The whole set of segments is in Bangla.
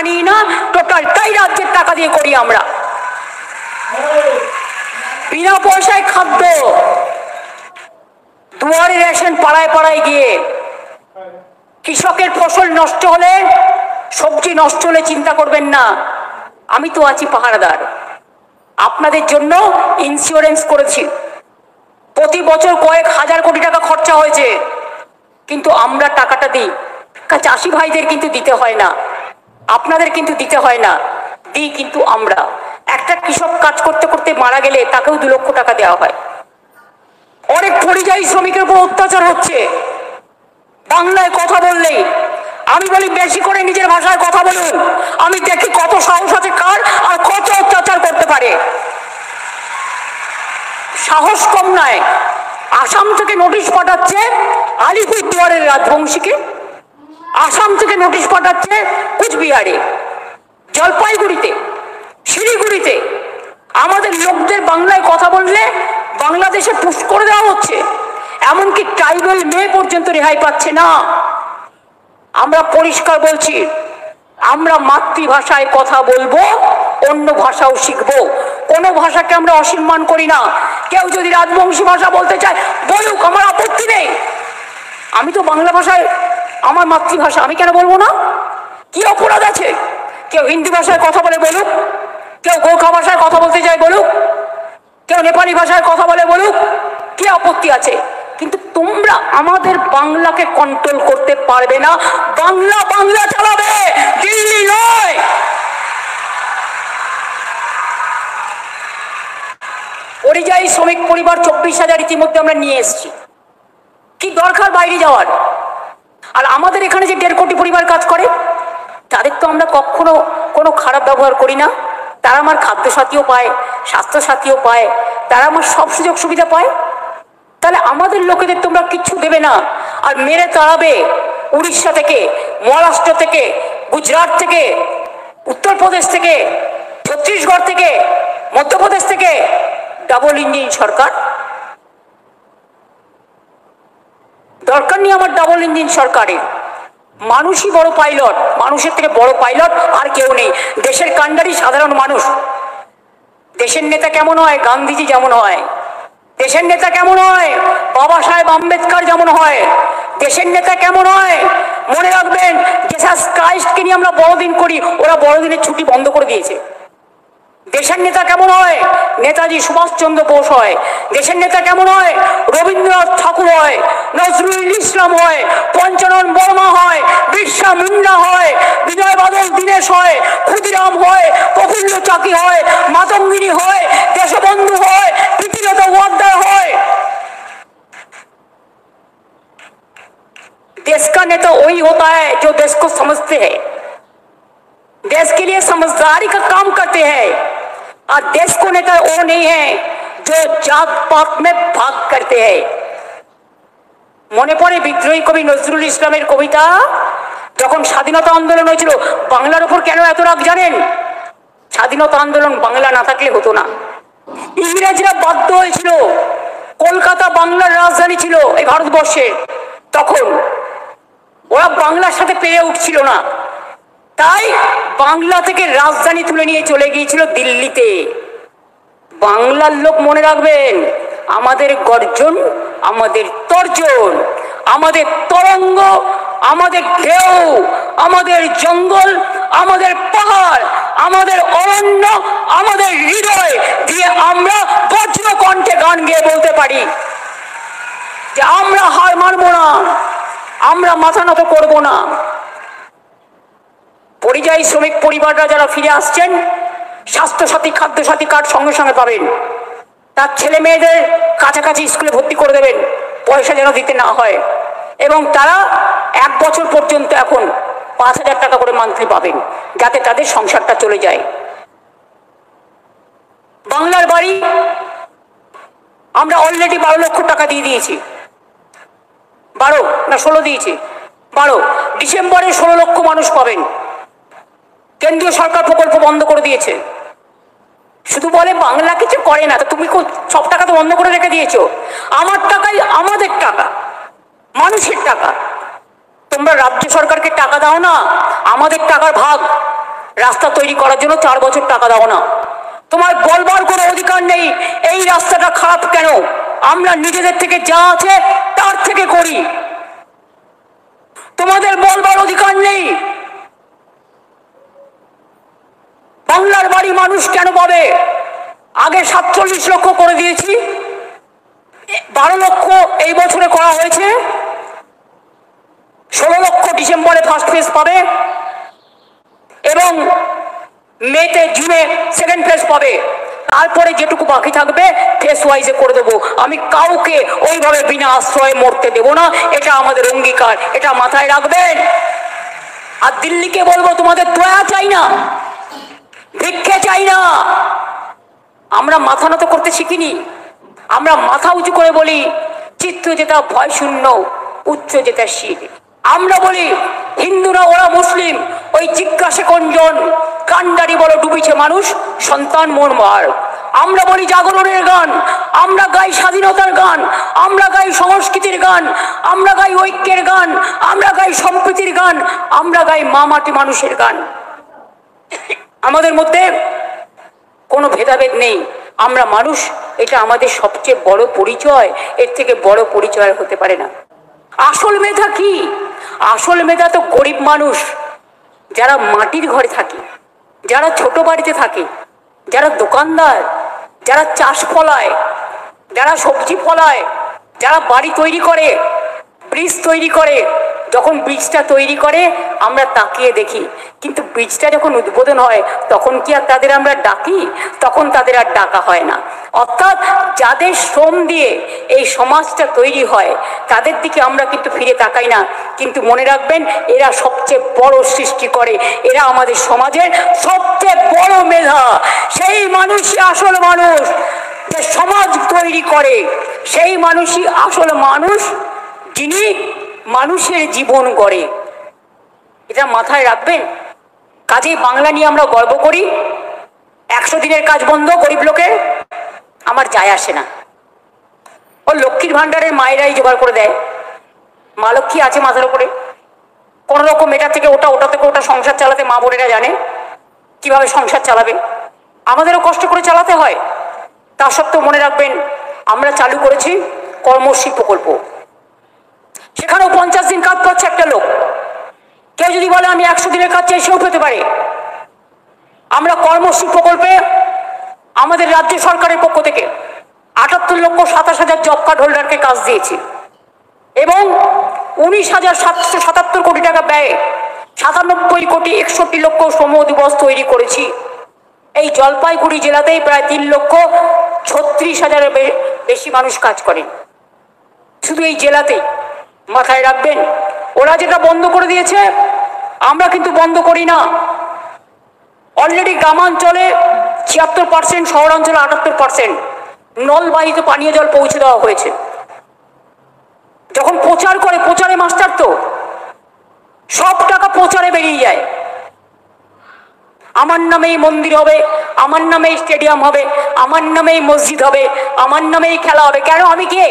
নিই না, টোটালটাই রাজ্যের টাকা দিয়ে করি আমরা। বিনা পয়সায় খাদ্য, দুয়ারে রেশন পাড়ায় পাড়ায় গিয়ে। কৃষকের ফসল নষ্ট হলে, সবজি নষ্ট হলে চিন্তা করবেন না, আমি তো আছি পাহারাদার। আপনাদের জন্য ইন্স্যুরেন্স করেছি, প্রতি বছর কয়েক হাজার কোটি টাকা খরচা হয়েছে, কিন্তু আমরা টাকাটা দিই। চাষি ভাইদের কিন্তু দিতে হয় না, আপনাদের কিন্তু দিতে হয় না, দিই কিন্তু আমরা। একটা কৃষক কাজ করতে করতে মারা গেলে তাকেও 2 লক্ষ টাকা দেওয়া হয়। অনেক পরিযায়ী শ্রমিকের উপর অত্যাচার হচ্ছে। বাংলায় কথা বললেই আমি বলি বেশি করে নিজের ভাষায় কথা বলুন, আমি দেখি কত সাহস আছে কার, আর কত অত্যাচার করতে পারে। সাহস কম নয়। আসাম থেকে নোটিশ পাঠাচ্ছে আলিপুরদুয়ারের রাজবংশীকে, আসাম থেকে নোটিশ পাঠাচ্ছে কুচবিহারে, জলপাইগুড়িতে, শিলিগুড়িতে। আমাদের লোকদের বাংলায় কথা বললে বাংলাদেশে পুশ করে দেওয়া হচ্ছে, এমনকি ট্রাইবাল মেয়ে পর্যন্ত রেহাই পাচ্ছে না। আমরা পরিষ্কার বলছি, আমরা মাতৃভাষায় কথা বলবো, অন্য ভাষাও শিখবো। কোনো ভাষাকে আমরা অসম্মান করি না। কেউ যদি রাজবংশী ভাষা বলতে চায় বলুক, আমার আপত্তি নেই। আমি তো বাংলা ভাষায়, আমার মাতৃভাষা, আমি কেন বলবো না? কি অপরাধ আছে? কেউ হিন্দি ভাষায় কথা বলে বলুক, কেউ গোর্খা ভাষায় কথা বলতে চায় বলুক, কেউ নেপালি ভাষায় কথা বলে বলুক, কি আপত্তি আছে? কিন্তু তোমরা আমাদের বাংলাকে কন্ট্রোল করতে পারবে না। বাংলা বাংলা চালাবে, দিল্লি নয়। পরিযায়ী শ্রমিক পরিবার 24,000 ইতিমধ্যে আমরা নিয়ে এসেছি। কি দরকার বাইরে যাওয়ার? আর আমাদের এখানে যে 1.5 কোটি পরিবার কাজ করে, তাদের তো আমরা কখনো কোনো খারাপ ব্যবহার করি না। তারা আমার খাদ্য সাথীও পায়, স্বাস্থ্য সাথীও পায়, তারা আমার সব সুযোগ সুবিধা পায়। তাহলে আমাদের লোকেদের তোমরা কিচ্ছু দেবে না, আর মেরে তাড়াবে উড়িষ্যা থেকে, মহারাষ্ট্র থেকে, গুজরাট থেকে, উত্তরপ্রদেশ থেকে, ছত্তিশগড় থেকে, মধ্যপ্রদেশ থেকে। ডাবল ইঞ্জিন সরকার, দরকার নেই আমার ডাবল ইঞ্জিন সরকারের। মানুষই বড় পাইলট, মানুষের থেকে বড় পাইলট আর কেউ নেই। দেশের কাণ্ডারি সাধারণ মানুষ। দেশের নেতা কেমন হয়? গান্ধীজি যেমন হয়। দেশের নেতা কেমন হয়? বাবা সাহেব আম্বেদকর যেমন হয়। দেশের নেতা কেমন হয়? মনে রাখবেন, জেসাস ক্রাইস্টকে নিয়ে আমরা বড়দিন করি, ওরা বড়দিনের ছুটি বন্ধ করে দিয়েছে। দেশের নেতা কেমন হয়? নেতাজি সুভাষচন্দ্র বোস হয়। দেশের নেতা কেমন হয়? রবীন্দ্রনাথ ঠাকুর হয়, নজরুল ইসলাম হয়, পঞ্চানন বর্মা হয়, বিরসা মুন্ডা হয়, বিজয় বাদল দীনেশ হয়, ক্ষুদিরাম হয়, প্রফুল্ল চাকি হয়, মাতঙ্গিনী হয়, দেশবন্ধু হয়, প্রীতিলতা ওয়াদ্দেদার হয়। देश का नेता वही होता है जो देश को समझते हैं, देश के लिए समझदारी का काम करते हैं। और देश को नेता वो नहीं है जो जात पात में भाग करते हैं। মনে পড়ে বিদ্রোহী কবি নজরুল ইসলামের কবিতা, যখন স্বাধীনতা আন্দোলন হয়েছিল। বাংলার উপর কেন এত রাগ জানেন? স্বাধীনতা আন্দোলন বাংলা না থাকলে হতো না। ইংরেজরা বাধ্য হয়েছিল, কলকাতা বাংলার রাজধানী ছিল এই ভারতবর্ষে, তখন ওরা বাংলার সাথে পেরে উঠছিল না, তাই বাংলা থেকে রাজধানী তুলে নিয়ে চলে গিয়েছিল দিল্লিতে। বাংলার লোক মনে রাখবেন, আমাদের গর্জন, আমাদের তর্জন, আমাদের তরঙ্গ, আমাদের ঢেউ, আমাদের জঙ্গল, আমাদের পাহাড়, আমাদের অরণ্য, আমাদের হৃদয় দিয়ে আমরা বজ্র কণ্ঠে গান গেয়ে বলতে পারি যে আমরা হার মানব না, আমরা মাথা নত করব না। পরিযায়ী শ্রমিক পরিবাররা যারা ফিরে আসছেন, স্বাস্থ্যসাথী খাদ্যসাথী কার্ড সঙ্গে সঙ্গে পাবেন। তার ছেলে মেয়েদের কাছাকাছি স্কুলে ভর্তি করে দেবেন, পয়সা যেন দিতে না হয়। এবং তারা 1 বছর পর্যন্ত এখন 5,000 টাকা করে মান্থলি পাবেন, যাতে তাদের সংসারটা চলে যায়। বাংলার বাড়ি আমরা অলরেডি 12 লক্ষ টাকা দিয়ে দিয়েছি। 12 না 16 দিয়েছি, 12। ডিসেম্বরে 16 লক্ষ মানুষ পাবেন। কেন্দ্রীয় সরকার প্রকল্প বন্ধ করে দিয়েছে। শুধু বলে বাংলা কিছু করে না, তো তুমি সব টাকা তো বন্ধ করে রেখে দিয়েছো। আমার টাকাই আমাদের টাকা, মানুষের টাকা। তোমরা রাজ্য সরকারকে টাকা দাও না, আমাদের টাকার ভাগ রাস্তা তৈরি করার জন্য 4 বছর টাকা দাও না। তোমার বলবার কোনো অধিকার নেই এই রাস্তাটা খারাপ কেন। আমরা নিজেদের থেকে যা আছে তার থেকে করি। তোমাদের বলবার অধিকার নেই বাংলার বাড়ি মানুষ কেন পাবে। আগে 47 লক্ষ করে দিয়েছি, 12 লক্ষ এই বছরে করা হয়েছে, 16 লক্ষ ডিসেম্বরে ফার্স্ট ফেজ পাবে এবং মেতে জুনে সেকেন্ড ফেজ পাবে। তারপরে যেটুকু বাকি থাকবে ফেজ ওয়াইজে করে দেবো। আমি কাউকে ওইভাবে বিনা আশ্রয়ে মরতে দেব না, এটা আমাদের অঙ্গীকার, এটা মাথায় রাখবেন। আর দিল্লিকে বলবো তোমাদের দয়া চাই না, ভিক্ষে চাই না। আমরা মাথা নত করতে শিখিনি, আমরা মাথা উঁচু করে বলি চিত্ত যেটা ভয় শূন্য, উচ্চ যেটা শির। আমরা বলি হিন্দুরা ওরা মুসলিম, ওই জিজ্ঞাসে কোনজন, কান্ডারি বলো ডুবিছে মানুষ, সন্তান মন মার। আমরা বলি জাগরণের গান, আমরা গাই স্বাধীনতার গান, আমরা গাই সংস্কৃতির গান, আমরা গাই ঐক্যের গান, আমরা গাই সম্প্রীতির গান, আমরা গাই মা মাটি মানুষের গান। আমাদের মধ্যে কোনো ভেদাভেদ নেই, আমরা মানুষ, এটা আমাদের সবচেয়ে বড় পরিচয়। এর থেকে বড় পরিচয় হতে পারে না। আসল মেধা কি? আসল মেধা তো গরিব মানুষ, যারা মাটির ঘরে থাকে, যারা ছোট বাড়িতে থাকে, যারা দোকানদার, যারা চাষ ফলায়, যারা সবজি ফলায়, যারা বাড়ি তৈরি করে, ব্রিজ তৈরি করে। যখন ব্রিজটা তৈরি করে আমরা তাকিয়ে দেখি, কিন্তু ব্রিজটা যখন উদ্বোধন হয় তখন কি আর তাদের আমরা ডাকি? তখন তাদের আর ডাকা হয় না। অর্থাৎ যাদের শ্রম দিয়ে এই সমাজটা তৈরি হয় তাদের দিকে আমরা কিন্তু ফিরে তাকাই না। কিন্তু মনে রাখবেন, এরা সবচেয়ে বড় সৃষ্টি করে, এরা আমাদের সমাজের সবচেয়ে বড় মেধা। সেই মানুষই আসল মানুষ, যে সমাজ তৈরি করে, সেই মানুষই আসল মানুষ, যিনি মানুষের জীবন গড়ে। এটা মাথায় রাখবেন। কাজেই বাংলা নিয়ে আমরা গর্ব করি। 100 দিনের কাজ বন্ধ গরিব লোকের, আমার যায় আসে না। ও লক্ষ্মীর ভান্ডারের মায়েরাই জোগাড় করে দেয়। মা লক্ষ্মী আছে মাথার উপরে, কোনো রকম এটা থেকে ওটা, ওটা থেকে ওটা সংসার চালাতে মা বোনেরা জানে কিভাবে সংসার চালাবে। আমাদেরও কষ্ট করে চালাতে হয়। তা সত্ত্বেও মনে রাখবেন, আমরা চালু করেছি কর্মশ্রী প্রকল্প। সেখানেও 50 দিন কাজ পাচ্ছে একটা লোক। কেউ যদি বলে আমি 100 দিনের কাজ চাই, সেও পেতে পারে। আমরা কর্মশ্রী প্রকল্পে আমাদের রাজ্য সরকারের পক্ষ থেকে 78,27,000 জব কার্ড হোল্ডারকে কাজ দিয়েছি এবং 19,777 কোটি টাকা ব্যয়ে 97,61,00,000 শ্রম দিবস তৈরি করেছি। এই জলপাইগুড়ি জেলাতেই প্রায় 3,36,000 বেশি মানুষ কাজ করেন শুধু এই জেলাতেই। মাথায় রাখবেন, ওরা যেটা বন্ধ করে দিয়েছে আমরা কিন্তু বন্ধ করি না। অলরেডি গ্রামাঞ্চলে 76%, শহরাঞ্চলে 78% নলবাহিত পানীয় জল পৌঁছে দেওয়া হয়েছে। যখন প্রচার করে, প্রচারে মাস্টার তো, সব টাকা প্রচারে বেরিয়ে যায়। আমার নামেই মন্দির হবে, আমার নামেই স্টেডিয়াম হবে, আমার নামেই মসজিদ হবে, আমার নামেই খেলা হবে। কেন? আমি কে?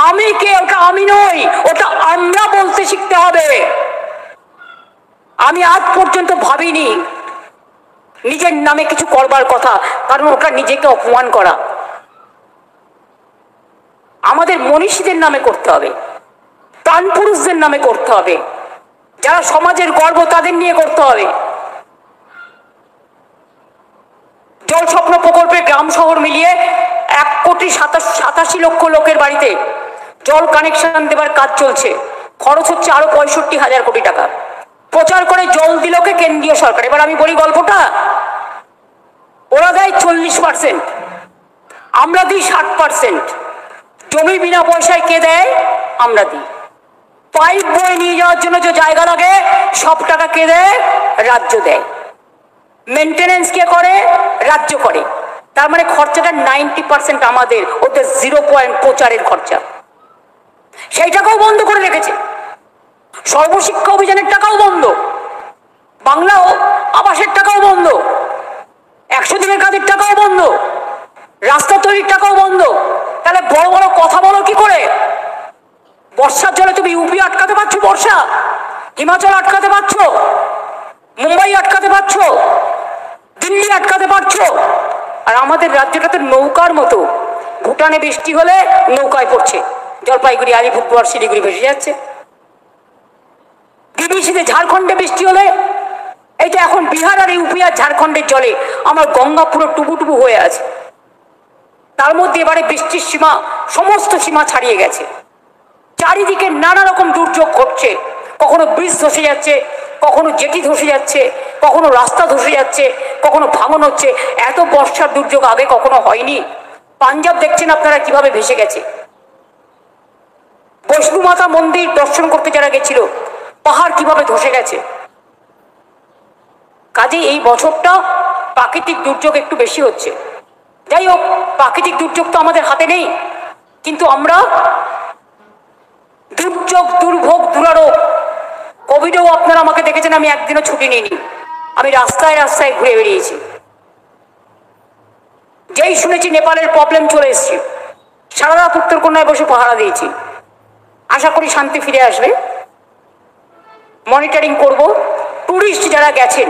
আমি কে? ওটা আমি নই, ওটা আমরা বলতে শিখতে হবে। আমি আজ পর্যন্ত ভাবিনি নিজের নামে কিছু করবার কথা, কারণ ওটা নিজেকে অপমান করা। আমাদের মনীষীদের নামে করতে হবে, প্রাণ পুরুষদের নামে করতে হবে, যারা সমাজের গর্ব তাদের নিয়ে করতে হবে। জল স্বপ্ন প্রকল্পে গ্রাম শহর মিলিয়ে 1,87,00,000 লোকের বাড়িতে জল কানেকশন দেবার কাজ চলছে। খরচ হচ্ছে আরো 65,000 কোটি টাকা। প্রচার করে জল দিল কে? কেন্দ্রীয় সরকার। এবার আমি বলি গল্পটা। ওরা দেয় 40%, আমরা দিই 60%। জমি বিনা পয়সায় কে দেয়? আমরা দিই। পাইপ বয়ে নিয়ে যাওয়ার জন্য যে জায়গা লাগে সব টাকা কে দেয়? রাজ্য দেয়। মেনটেনেন্স কে করে? রাজ্য করে। তার মানে খরচাটা 90% আমাদের, ওদের 0 পয়েন্ট প্রচারের খরচা। সেই টাকাও বন্ধ করে রেখেছে। সর্বশিক্ষা অভিযানের টাকাও বন্ধ, বাংলা আবাসের টাকাও বন্ধ, 100 দিনের কাজের টাকাও বন্ধ, রাস্তা তৈরির টাকাও বন্ধ। তাহলে বড় বড় কথা বলো কি করে? বর্ষার জলে তুমি ইউপি আটকাতে পারছো? বর্ষা হিমাচল আটকাতে পারছো? মুম্বাই আটকাতে পারছো? আটকাতে পারছো? আর আমাদের রাজ্যটা তো নৌকার মতো, ভুটানে বৃষ্টি হলে নৌকায় পড়ছে, জলপাইগুড়ি, আলিপুরদুয়ার, শিলিগুড়ি ভেসে যাচ্ছে। বিবিসিতে ঝাড়খণ্ডে বৃষ্টি হলে, এইটা এখন বিহার আর ইউপি আর ঝাড়খণ্ডের জলে আমার গঙ্গা পুরো টুবু হয়ে আছে। তার মধ্যে এবারে বৃষ্টির সীমা, সমস্ত সীমা ছাড়িয়ে গেছে। চারিদিকে নানা রকম দুর্যোগ ঘটছে, কখনো ব্রিজ ধসে যাচ্ছে, কখনো জেটি ধসে যাচ্ছে, কখনো রাস্তা ধসে যাচ্ছে, কখনো ভাঙন হচ্ছে। এত বর্ষার দুর্যোগ আগে কখনো হয়নি। পাঞ্জাব দেখছেন আপনারা কিভাবে ভেসে গেছে। বৈষ্ণু মাতা মন্দির দর্শন করতে যারা গেছিল, পাহাড় কিভাবে ধসে গেছে। কাজে এই বছরটা প্রাকৃতিক দুর্যোগ একটু বেশি হচ্ছে। যাই হোক, প্রাকৃতিক দুর্যোগ তো আমাদের হাতে নেই, কিন্তু আমরা দুর্যোগ, দুর্ভোগ, দুরারোগ, কোভিডেও আপনারা আমাকে দেখেছেন আমি একদিনও ছুটি নিইনি। আমি রাস্তায় রাস্তায় ঘুরে বেরিয়েছি। যেই শুনেছি নেপালের প্রবলেম চলে এসছে, সারা রাত উত্তরকন্যায় বসে পাহারা দিয়েছি। আশা করি শান্তি ফিরে আসবে। মনিটরিং করব। টুরিস্ট যারা গেছেন,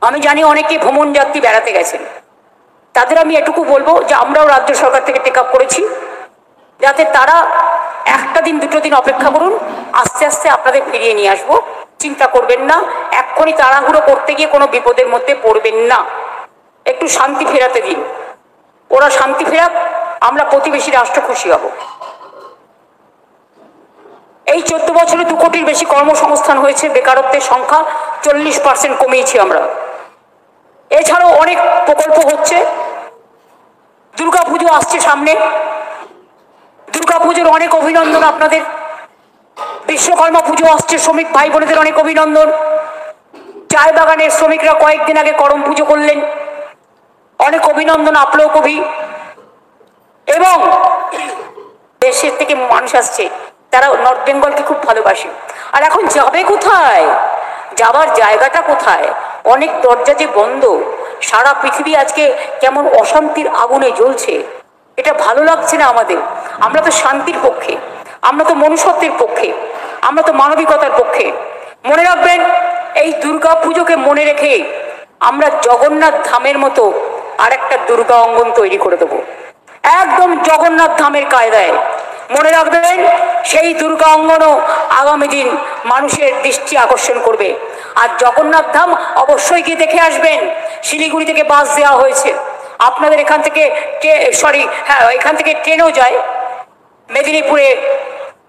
আমি জানি অনেকে ভ্রমণ যাত্রী বেড়াতে গেছেন, তাদের আমি এটুকু বলবো যে আমরাও রাজ্য সরকার থেকে টেক আপ করেছি, যাতে তারা একটা দিন দুটো দিন অপেক্ষা করুন, আস্তে আস্তে আপনাদের ফিরিয়ে নিয়ে আসবো। চিন্তা করবেন না, এক্ষুনি তাড়াহুড়ো করতে গিয়ে কোনো বিপদের মধ্যে পড়বেন না। একটু শান্তি ফেরাতে দিন, ওরা শান্তি ফেরাক, আমরা প্রতিবেশী রাষ্ট্র খুশি হব। এই 14 বছরে 2 কোটির বেশি কর্মসংস্থান হয়েছে, বেকারত্বের সংখ্যা 40% কমিয়েছি আমরা। এছাড়াও অনেক প্রকল্প হচ্ছে। দুর্গাপুজো আসছে সামনে, দুর্গাপুজোর অনেক অভিনন্দন আপনাদের। বিশ্বকর্মা পুজো আসছে, শ্রমিক ভাই বোনেদের অনেক অভিনন্দন। চায় বাগানের শ্রমিকরা কয়েকদিন আগে করম পুজো করলেন, অনেক অভিনন্দন আপলোক কবি। এবং দেশের থেকে মানুষ আসছে, তারা নর্থ বেঙ্গলকে খুব ভালোবাসে। আর এখন যাবে কোথায়? যাবার জায়গাটা কোথায়? অনেক দরজা যে বন্ধ। সারা পৃথিবী আজকে কেমন অশান্তির আগুনে জ্বলছে, এটা ভালো লাগছে না আমাদের। আমরা তো শান্তির পক্ষে, আমরা তো মনুষ্যত্বের পক্ষে, আমরা তো মানবিকতার পক্ষে। মনে রাখবেন, এই দুর্গা পুজোকে মনে রেখে আমরা জগন্নাথ ধামের মতো আরেকটা দুর্গা অঙ্গন তৈরি করে দেবো, একদম জগন্নাথ ধামের কায়দায়। মনে রাখবেন, সেই দুর্গা অঙ্গনও আগামী দিন মানুষের দৃষ্টি আকর্ষণ করবে। আর জগন্নাথ ধাম অবশ্যই গিয়ে দেখে আসবেন। শিলিগুড়ি থেকে বাস দেওয়া হয়েছে, আপনাদের এখান থেকে এখান থেকে ট্রেনও যায় মেদিনীপুরে।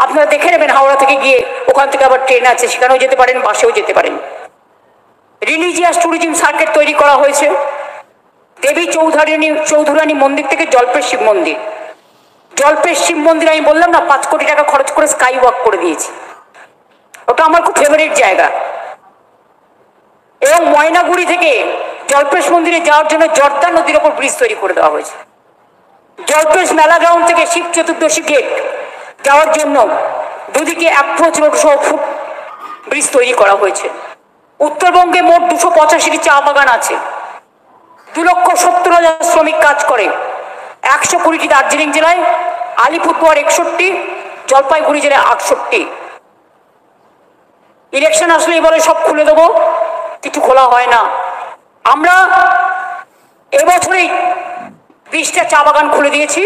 আপনারা দেখে নেবেন, হাওড়া থেকে গিয়ে ওখান থেকে আবার ট্রেন আছে, সেখানেও যেতে পারেন, বাসেও যেতে পারেন। রিলিজিয়াস ট্যুরিজম সার্কিট তৈরি করা হয়েছে। দেবী চৌধুরানী মন্দির থেকে জল্পেশ শিব মন্দির, জল্পেশ শিব মন্দির আমি বললাম না 5 কোটি টাকা খরচ করে স্কাই ওয়াক করে দিয়েছি, ওটা আমার খুব ফেভারিট জায়গা। এবং ময়নাগুড়ি থেকে জল্পেশ মন্দিরে যাওয়ার জন্য জর্দা নদীর ওপর ব্রিজ তৈরি করে দেওয়া হয়েছে। জল্পেশ মেলা গ্রাউন্ড থেকে শিব চতুর্দশী গেট যাওয়ার জন্য দুদিকে অ্যাপ্রোচ রোড সহ ফুট ব্রিজ তৈরি করা হয়েছে। উত্তরবঙ্গে মোট 285টি চা বাগান আছে, 2,70,000 শ্রমিক কাজ করে। 120টি দার্জিলিং জেলায়, আলিপুরদুয়ার 61, জলপাইগুড়ি জেলায় 68। ইলেকশন আসলে এবারে সব খুলে দেবো, কিছু খোলা হয় না। আমরা এবছরেই 20টা চা বাগান খুলে দিয়েছি,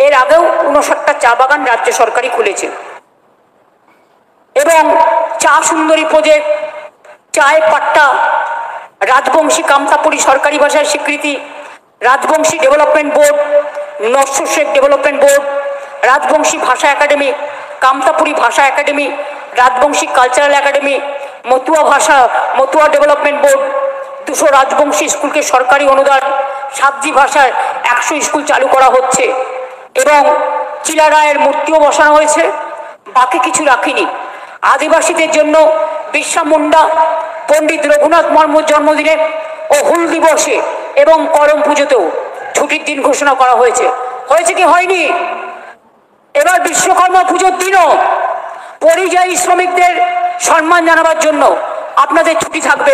এর আগেও 59টা চা বাগান রাজ্য সরকারই খুলেছে। এবং চা সুন্দরী প্রজেক্ট, চায় পাট্টা, রাজবংশী কামতাপুরী সরকারি ভাষার স্বীকৃতি, Rajbanshi development board, Nashya Sheikh development board, Rajbanshi ভাষা একাডেমি, কামতাপুরী ভাষা academy, Rajbanshi cultural academy, Matua development board, 200 Rajbanshi স্কুলকে সরকারি অনুদান, সাতজি ভাষায় 100 স্কুল চালু করা হচ্ছে। এবং চিলা রায়ের মূর্তিও বসানো হয়েছে, বাকি কিছু রাখিনি। আদিবাসীদের জন্য বিরসা মুন্ডা, পণ্ডিত রঘুনাথ মুর্মুর জন্মদিনে ও হুল দিবসে এবং করম পুজোতেও ছুটির দিন ঘোষণা করা হয়েছে। হয়েছে কি হয়নি? এবার বিশ্বকর্মা পুজোর দিনও পরিযায়ী শ্রমিকদের সম্মান জানাবার জন্য আপনাদের ছুটি থাকবে।